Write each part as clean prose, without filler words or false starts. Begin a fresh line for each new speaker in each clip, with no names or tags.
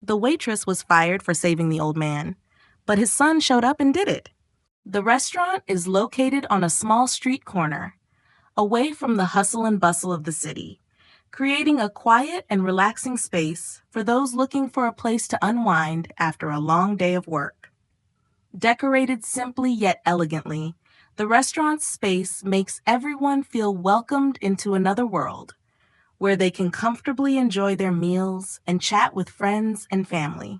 The waitress was fired for saving the old man, but his son showed up and did it. The restaurant is located on a small street corner, away from the hustle and bustle of the city, creating a quiet and relaxing space for those looking for a place to unwind after a long day of work. Decorated simply yet elegantly, the restaurant's space makes everyone feel welcomed into another world, where they can comfortably enjoy their meals and chat with friends and family.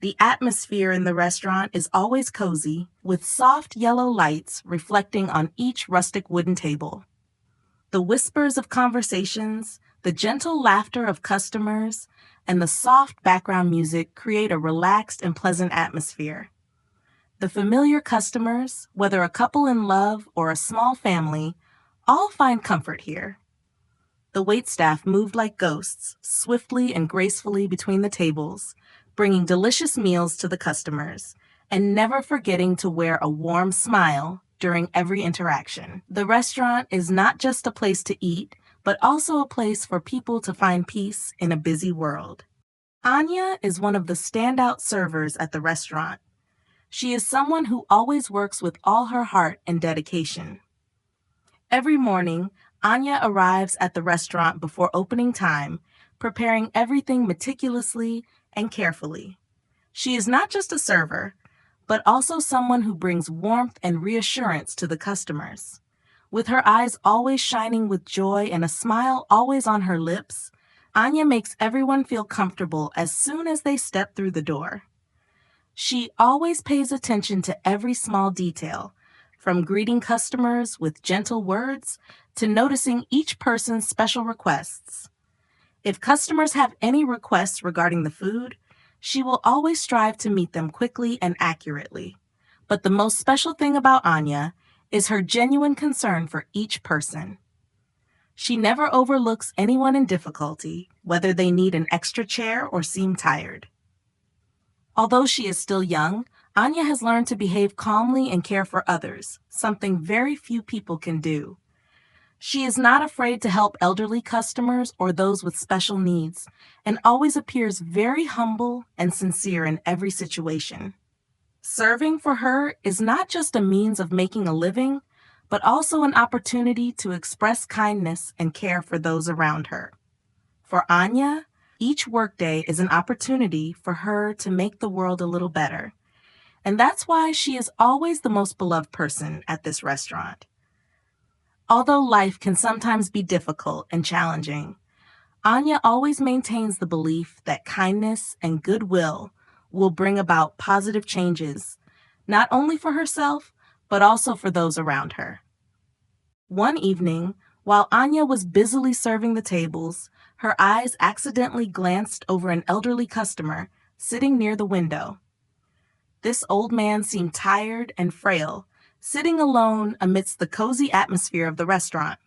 The atmosphere in the restaurant is always cozy, with soft yellow lights reflecting on each rustic wooden table. The whispers of conversations, the gentle laughter of customers, and the soft background music create a relaxed and pleasant atmosphere. The familiar customers, whether a couple in love or a small family, all find comfort here. The waitstaff moved like ghosts, swiftly and gracefully between the tables, bringing delicious meals to the customers, and never forgetting to wear a warm smile during every interaction. The restaurant is not just a place to eat, but also a place for people to find peace in a busy world. Anya is one of the standout servers at the restaurant. She is someone who always works with all her heart and dedication. Every morning, Anya arrives at the restaurant before opening time, preparing everything meticulously and carefully. She is not just a server, but also someone who brings warmth and reassurance to the customers. With her eyes always shining with joy and a smile always on her lips, Anya makes everyone feel comfortable as soon as they step through the door. She always pays attention to every small detail, from greeting customers with gentle words to noticing each person's special requests. If customers have any requests regarding the food, she will always strive to meet them quickly and accurately. But the most special thing about Anya is her genuine concern for each person. She never overlooks anyone in difficulty, whether they need an extra chair or seem tired. Although she is still young, Anya has learned to behave calmly and care for others, something very few people can do. She is not afraid to help elderly customers or those with special needs, and always appears very humble and sincere in every situation. Serving for her is not just a means of making a living, but also an opportunity to express kindness and care for those around her. For Anya, each workday is an opportunity for her to make the world a little better. And that's why she is always the most beloved person at this restaurant. Although life can sometimes be difficult and challenging, Anya always maintains the belief that kindness and goodwill will bring about positive changes, not only for herself, but also for those around her. One evening, while Anya was busily serving the tables, her eyes accidentally glanced over an elderly customer sitting near the window. This old man seemed tired and frail, sitting alone amidst the cozy atmosphere of the restaurant.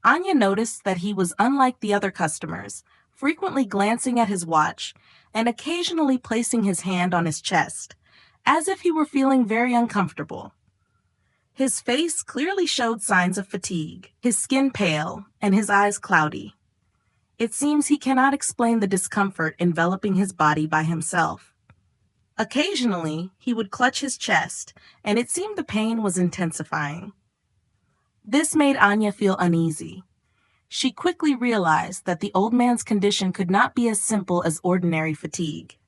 Anya noticed that he was unlike the other customers, frequently glancing at his watch and occasionally placing his hand on his chest, as if he were feeling very uncomfortable. His face clearly showed signs of fatigue, his skin pale and his eyes cloudy. It seems he cannot explain the discomfort enveloping his body by himself. Occasionally, he would clutch his chest, and it seemed the pain was intensifying. This made Anya feel uneasy. She quickly realized that the old man's condition could not be as simple as ordinary fatigue.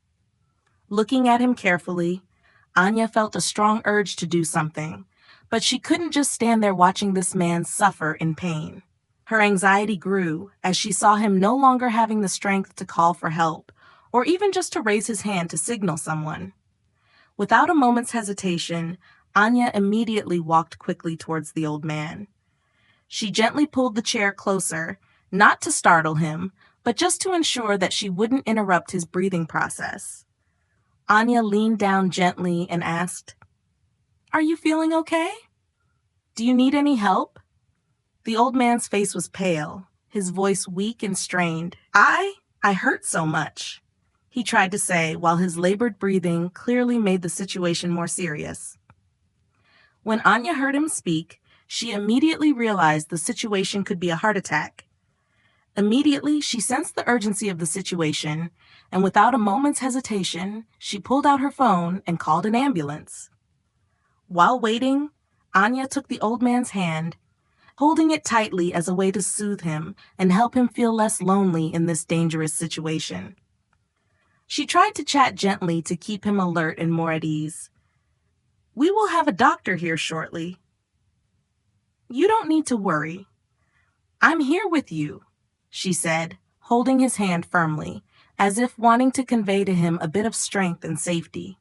Looking at him carefully, Anya felt a strong urge to do something, but she couldn't just stand there watching this man suffer in pain. Her anxiety grew as she saw him no longer having the strength to call for help, or even just to raise his hand to signal someone. Without a moment's hesitation, Anya immediately walked quickly towards the old man. She gently pulled the chair closer, not to startle him, but just to ensure that she wouldn't interrupt his breathing process. Anya leaned down gently and asked, "Are you feeling okay? Do you need any help?" The old man's face was pale, his voice weak and strained. I hurt so much," he tried to say while his labored breathing clearly made the situation more serious. When Anya heard him speak, she immediately realized the situation could be a heart attack. Immediately, she sensed the urgency of the situation and without a moment's hesitation, she pulled out her phone and called an ambulance. While waiting, Anya took the old man's hand, holding it tightly as a way to soothe him and help him feel less lonely in this dangerous situation. She tried to chat gently to keep him alert and more at ease. "We will have a doctor here shortly. You don't need to worry. I'm here with you," she said, holding his hand firmly, as if wanting to convey to him a bit of strength and safety.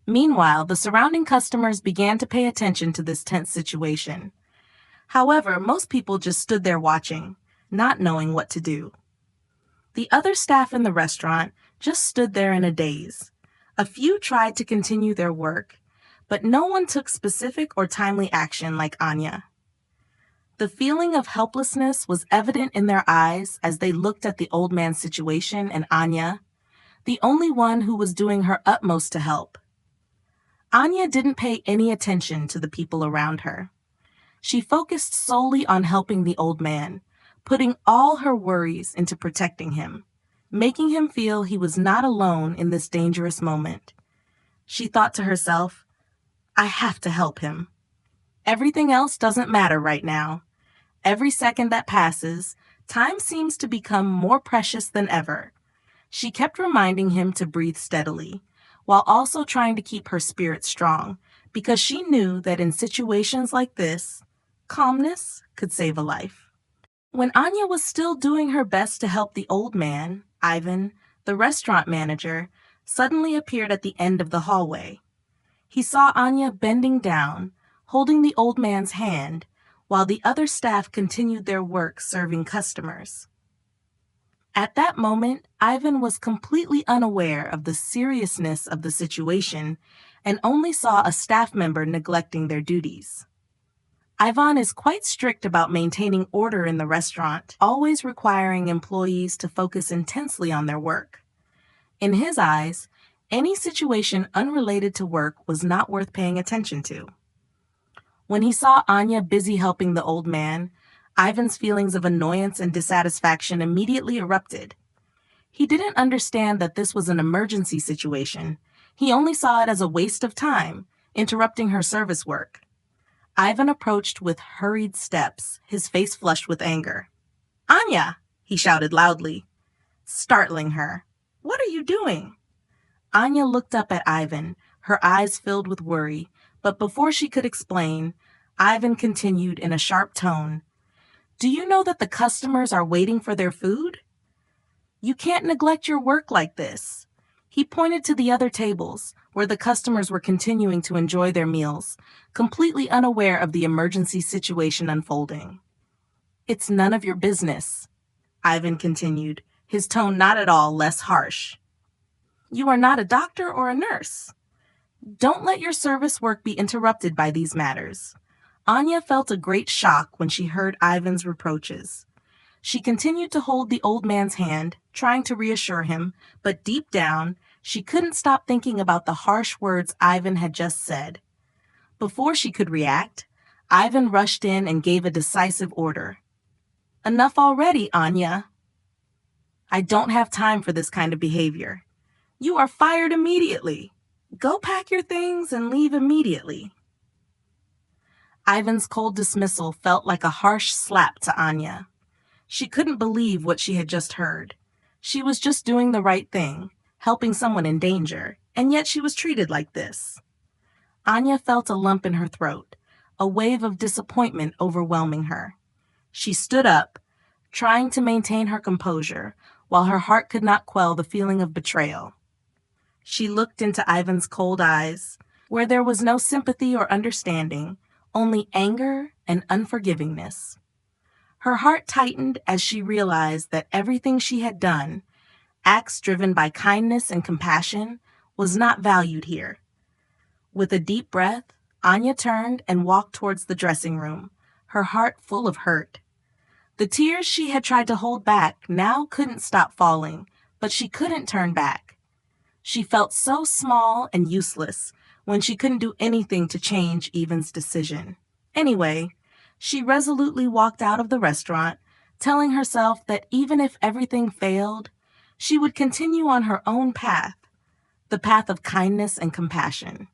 Meanwhile, the surrounding customers began to pay attention to this tense situation. However, most people just stood there watching, not knowing what to do. The other staff in the restaurant just stood there in a daze. A few tried to continue their work, but no one took specific or timely action like Anya. The feeling of helplessness was evident in their eyes as they looked at the old man's situation and Anya, the only one who was doing her utmost to help. Anya didn't pay any attention to the people around her. She focused solely on helping the old man, putting all her worries into protecting him, making him feel he was not alone in this dangerous moment. She thought to herself, "I have to help him. Everything else doesn't matter right now. Every second that passes, time seems to become more precious than ever." She kept reminding him to breathe steadily, while also trying to keep her spirit strong, because she knew that in situations like this, calmness could save a life. When Anya was still doing her best to help the old man, Ivan, the restaurant manager, suddenly appeared at the end of the hallway. He saw Anya bending down, holding the old man's hand, while the other staff continued their work serving customers. At that moment, Ivan was completely unaware of the seriousness of the situation and only saw a staff member neglecting their duties. Ivan is quite strict about maintaining order in the restaurant, always requiring employees to focus intensely on their work. In his eyes, any situation unrelated to work was not worth paying attention to. When he saw Anya busy helping the old man, Ivan's feelings of annoyance and dissatisfaction immediately erupted. He didn't understand that this was an emergency situation. He only saw it as a waste of time, interrupting her service work. Ivan approached with hurried steps, his face flushed with anger. "Anya!" he shouted loudly, startling her. "What are you doing?" Anya looked up at Ivan, her eyes filled with worry, but before she could explain, Ivan continued in a sharp tone. "Do you know that the customers are waiting for their food? You can't neglect your work like this." He pointed to the other tables, where the customers were continuing to enjoy their meals, completely unaware of the emergency situation unfolding. "It's none of your business," Ivan continued, his tone not at all less harsh. "You are not a doctor or a nurse. Don't let your service work be interrupted by these matters." Anya felt a great shock when she heard Ivan's reproaches. She continued to hold the old man's hand, trying to reassure him, but deep down, she couldn't stop thinking about the harsh words Ivan had just said. Before she could react, Ivan rushed in and gave a decisive order. "Enough already, Anya. I don't have time for this kind of behavior. You are fired immediately. Go pack your things and leave immediately." Ivan's cold dismissal felt like a harsh slap to Anya. She couldn't believe what she had just heard. She was just doing the right thing, helping someone in danger, and yet she was treated like this. Anya felt a lump in her throat, a wave of disappointment overwhelming her. She stood up, trying to maintain her composure, while her heart could not quell the feeling of betrayal. She looked into Ivan's cold eyes, where there was no sympathy or understanding, only anger and unforgivingness. Her heart tightened as she realized that everything she had done, acts driven by kindness and compassion, was not valued here. With a deep breath, Anya turned and walked towards the dressing room, her heart full of hurt. The tears she had tried to hold back now couldn't stop falling, but she couldn't turn back. She felt so small and useless when she couldn't do anything to change Ivan's decision. Anyway, she resolutely walked out of the restaurant, telling herself that even if everything failed, She would continue on her own path, the path of kindness and compassion.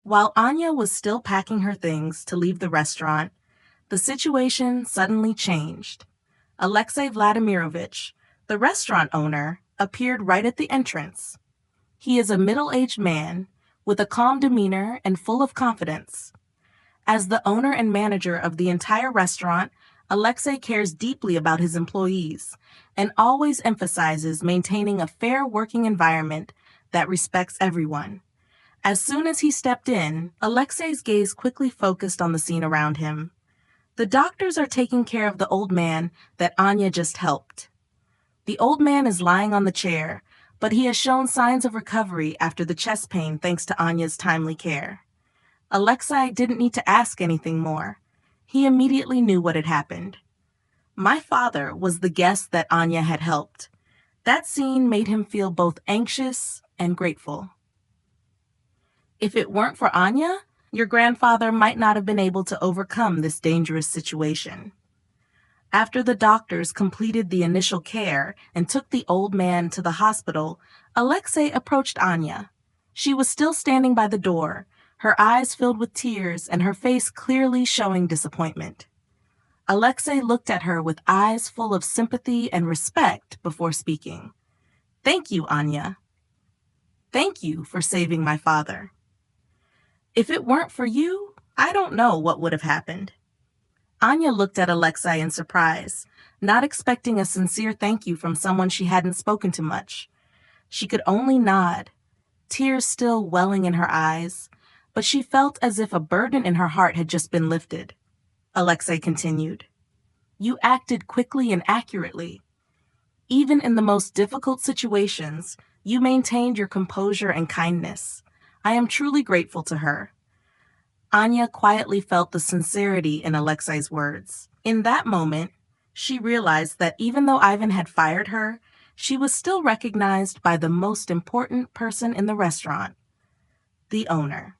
While Anya was still packing her things to leave the restaurant, the situation suddenly changed. Alexei Vladimirovich, the restaurant owner, appeared right at the entrance. He is a middle-aged man with a calm demeanor and full of confidence. As the owner and manager of the entire restaurant, Alexei cares deeply about his employees and always emphasizes maintaining a fair working environment that respects everyone. As soon as he stepped in, Alexei's gaze quickly focused on the scene around him. The doctors are taking care of the old man that Anya just helped. The old man is lying on the chair, but he has shown signs of recovery after the chest pain thanks to Anya's timely care. Alexei didn't need to ask anything more. He immediately knew what had happened. My father was the guest that Anya had helped. That scene made him feel both anxious and grateful. If it weren't for Anya, your grandfather might not have been able to overcome this dangerous situation. After the doctors completed the initial care and took the old man to the hospital, Alexei approached Anya. She was still standing by the door, her eyes filled with tears and her face clearly showing disappointment. Alexei looked at her with eyes full of sympathy and respect before speaking. "Thank you, Anya. Thank you for saving my father. If it weren't for you, I don't know what would have happened." Anya looked at Alexei in surprise, not expecting a sincere thank you from someone she hadn't spoken to much. She could only nod, tears still welling in her eyes, but she felt as if a burden in her heart had just been lifted. Alexei continued, "You acted quickly and accurately. Even in the most difficult situations, you maintained your composure and kindness. I am truly grateful to her." Anya quietly felt the sincerity in Alexei's words. In that moment, she realized that even though Ivan had fired her, she was still recognized by the most important person in the restaurant, the owner.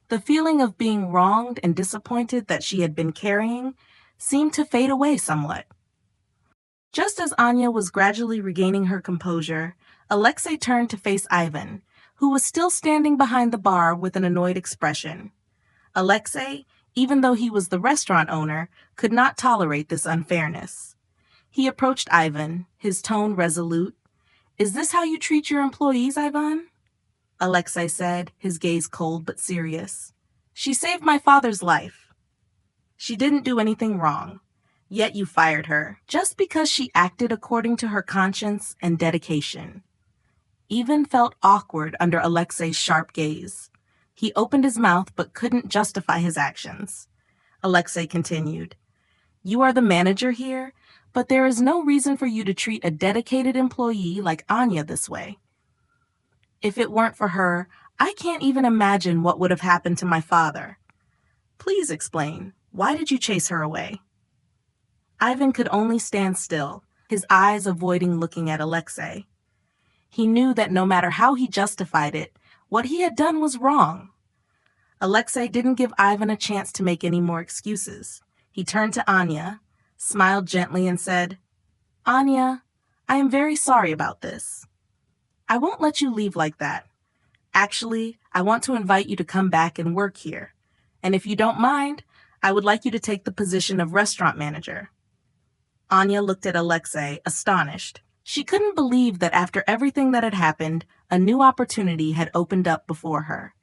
The feeling of being wronged and disappointed that she had been carrying seemed to fade away somewhat. Just as Anya was gradually regaining her composure, Alexei turned to face Ivan, who was still standing behind the bar with an annoyed expression. Alexei, even though he was the restaurant owner, could not tolerate this unfairness. He approached Ivan, his tone resolute. "Is this how you treat your employees, Ivan?" Alexei said, his gaze cold but serious. "She saved my father's life. She didn't do anything wrong. Yet you fired her, just because she acted according to her conscience and dedication." Ivan felt awkward under Alexei's sharp gaze. He opened his mouth but couldn't justify his actions. Alexei continued, "You are the manager here, but there is no reason for you to treat a dedicated employee like Anya this way. If it weren't for her, I can't even imagine what would have happened to my father. Please explain. Why did you chase her away?" Ivan could only stand still, his eyes avoiding looking at Alexei. He knew that no matter how he justified it, what he had done was wrong. Alexei didn't give Ivan a chance to make any more excuses. He turned to Anya, smiled gently, and said, "Anya, I am very sorry about this. I won't let you leave like that. Actually, I want to invite you to come back and work here. And if you don't mind, I would like you to take the position of restaurant manager." Anya looked at Alexei, astonished. She couldn't believe that after everything that had happened, a new opportunity had opened up before her.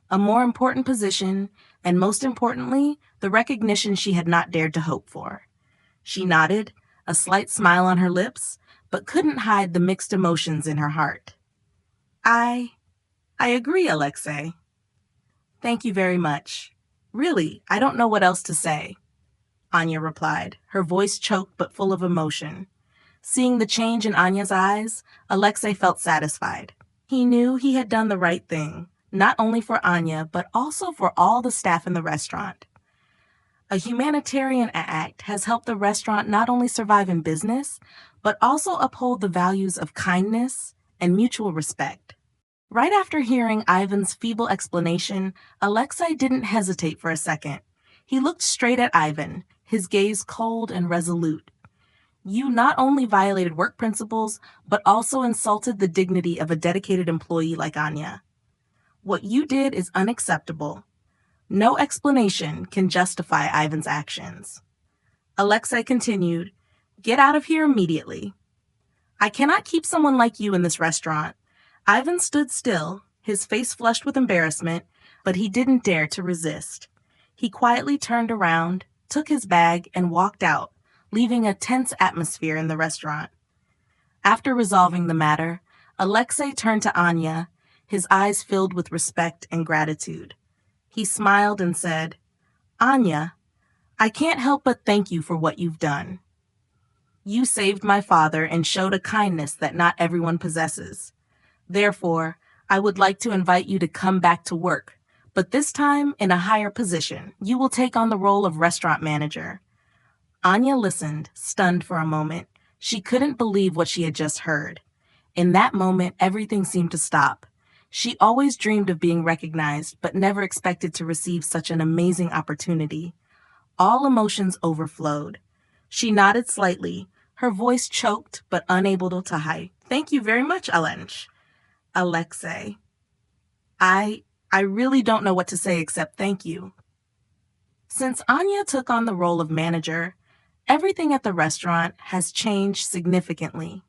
A more important position, and most importantly, the recognition she had not dared to hope for. She nodded, a slight smile on her lips, but couldn't hide the mixed emotions in her heart. I agree, Alexei. Thank you very much. Really, I don't know what else to say," Anya replied, her voice choked but full of emotion. Seeing the change in Anya's eyes, Alexei felt satisfied. He knew he had done the right thing, not only for Anya, but also for all the staff in the restaurant. A humanitarian act has helped the restaurant not only survive in business, but also uphold the values of kindness and mutual respect. Right after hearing Ivan's feeble explanation, Alexei didn't hesitate for a second. He looked straight at Ivan, his gaze cold and resolute. You not only violated work principles, but also insulted the dignity of a dedicated employee like Anya. What you did is unacceptable. No explanation can justify Ivan's actions. Alexei continued, "Get out of here immediately. I cannot keep someone like you in this restaurant." Ivan stood still, his face flushed with embarrassment, but he didn't dare to resist. He quietly turned around, took his bag, and walked out, leaving a tense atmosphere in the restaurant. After resolving the matter, Alexei turned to Anya, his eyes filled with respect and gratitude. He smiled and said, "Anya, I can't help but thank you for what you've done. You saved my father and showed a kindness that not everyone possesses. Therefore, I would like to invite you to come back to work, but this time in a higher position. You will take on the role of restaurant manager." Anya listened, stunned for a moment. She couldn't believe what she had just heard. In that moment, everything seemed to stop. She always dreamed of being recognized, but never expected to receive such an amazing opportunity. All emotions overflowed. She nodded slightly, her voice choked but unable to hide. "Thank you very much, Alexei. I really don't know what to say except thank you." Since Anya took on the role of manager, everything at the restaurant has changed significantly.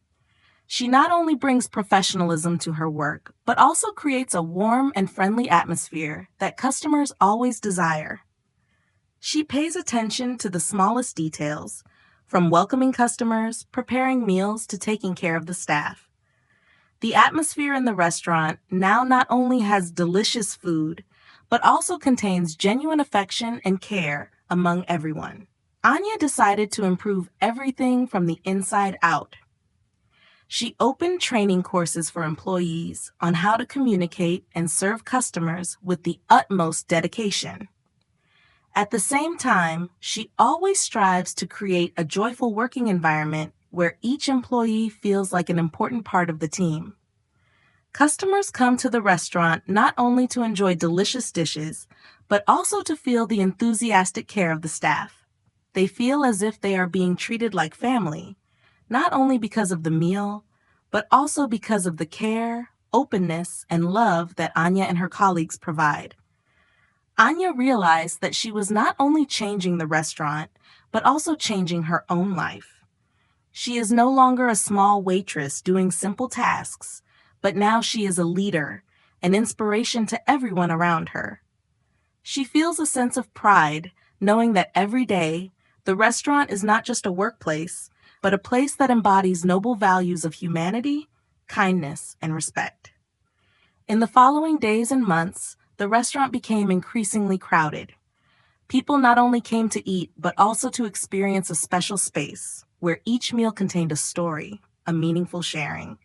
She not only brings professionalism to her work, but also creates a warm and friendly atmosphere that customers always desire. She pays attention to the smallest details, from welcoming customers, preparing meals, to taking care of the staff. The atmosphere in the restaurant now not only has delicious food, but also contains genuine affection and care among everyone. Anya decided to improve everything from the inside out. She opened training courses for employees on how to communicate and serve customers with the utmost dedication. At the same time, she always strives to create a joyful working environment where each employee feels like an important part of the team. Customers come to the restaurant not only to enjoy delicious dishes, but also to feel the enthusiastic care of the staff. They feel as if they are being treated like family, not only because of the meal, but also because of the care, openness, and love that Anya and her colleagues provide. Anya realized that she was not only changing the restaurant, but also changing her own life. She is no longer a small waitress doing simple tasks, but now she is a leader, an inspiration to everyone around her. She feels a sense of pride knowing that every day, the restaurant is not just a workplace, but a place that embodies noble values of humanity, kindness, and respect. In the following days and months, the restaurant became increasingly crowded. People not only came to eat, but also to experience a special space where each meal contained a story, a meaningful sharing.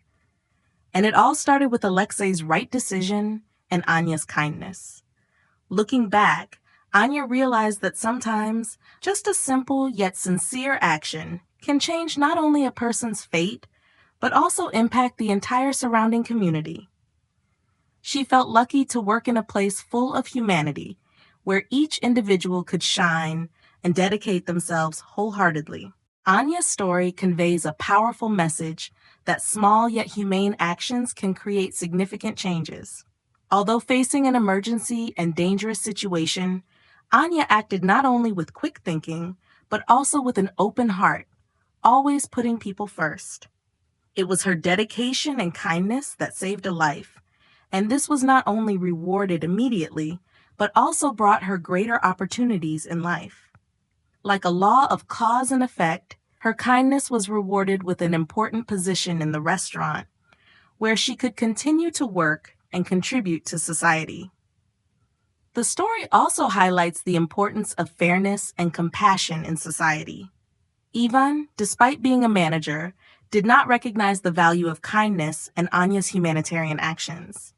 And it all started with Alexei's right decision and Anya's kindness. Looking back, Anya realized that sometimes just a simple yet sincere action can change not only a person's fate, but also impact the entire surrounding community. She felt lucky to work in a place full of humanity, where each individual could shine and dedicate themselves wholeheartedly. Anya's story conveys a powerful message that small yet humane actions can create significant changes. Although facing an emergency and dangerous situation, Anya acted not only with quick thinking, but also with an open heart, always putting people first. It was her dedication and kindness that saved a life, and this was not only rewarded immediately, but also brought her greater opportunities in life. Like a law of cause and effect, her kindness was rewarded with an important position in the restaurant, where she could continue to work and contribute to society. The story also highlights the importance of fairness and compassion in society. Ivan, despite being a manager, did not recognize the value of kindness and Anya's humanitarian actions.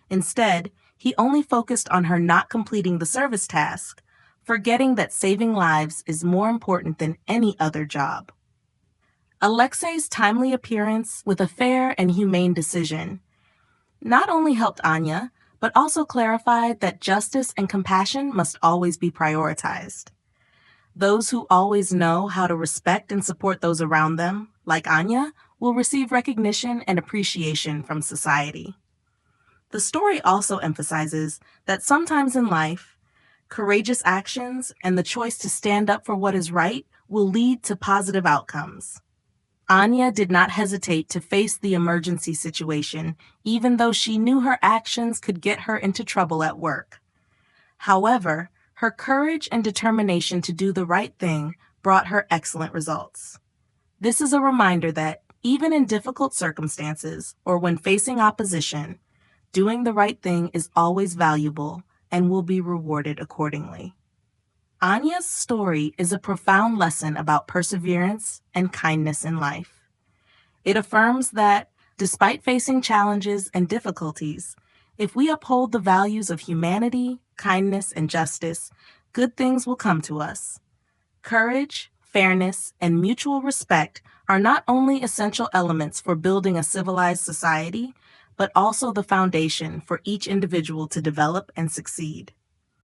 Instead, he only focused on her not completing the service task, forgetting that saving lives is more important than any other job. Alexei's timely appearance with a fair and humane decision not only helped Anya, but also clarified that justice and compassion must always be prioritized. Those who always know how to respect and support those around them, like Anya, will receive recognition and appreciation from society. The story also emphasizes that sometimes in life, courageous actions and the choice to stand up for what is right will lead to positive outcomes. Anya did not hesitate to face the emergency situation, even though she knew her actions could get her into trouble at work. However, her courage and determination to do the right thing brought her excellent results. This is a reminder that, even in difficult circumstances or when facing opposition, doing the right thing is always valuable and will be rewarded accordingly. Anya's story is a profound lesson about perseverance and kindness in life. It affirms that, despite facing challenges and difficulties, if we uphold the values of humanity, kindness, and justice, good things will come to us. Courage, fairness, and mutual respect are not only essential elements for building a civilized society, but also the foundation for each individual to develop and succeed.